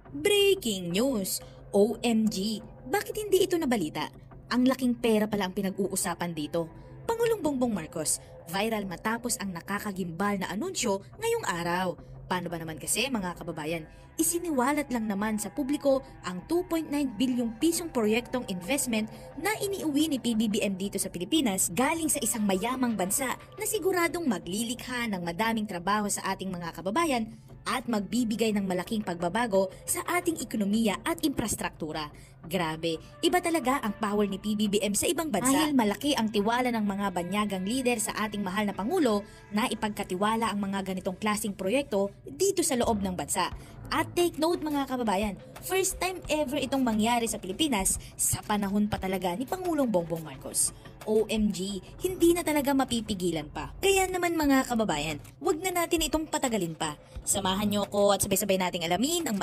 Breaking news! OMG! Bakit hindi ito nabalita? Ang laking pera pala ang pinag-uusapan dito. Pangulong Bongbong Marcos, viral matapos ang nakakagimbal na anunsyo ngayong araw. Paano ba naman kasi mga kababayan? Isiniwalat lang naman sa publiko ang 2.9 bilyong pisong proyektong investment na iniuwi ni PBBM dito sa Pilipinas galing sa isang mayamang bansa na siguradong maglilikha ng madaming trabaho sa ating mga kababayan at magbibigay ng malaking pagbabago sa ating ekonomiya at infrastruktura. Grabe, iba talaga ang power ni PBBM sa ibang bansa. Dahil malaki ang tiwala ng mga banyagang lider sa ating mahal na Pangulo na ipagkatiwala ang mga ganitong klaseng proyekto dito sa loob ng bansa. At take note mga kababayan, first time ever itong mangyari sa Pilipinas sa panahon pa talaga ni Pangulong Bongbong Marcos. OMG, hindi na talaga mapipigilan pa. Kaya naman mga kababayan, wag na natin itong patagalin pa. Samahan niyo ko at sabay-sabay nating alamin ang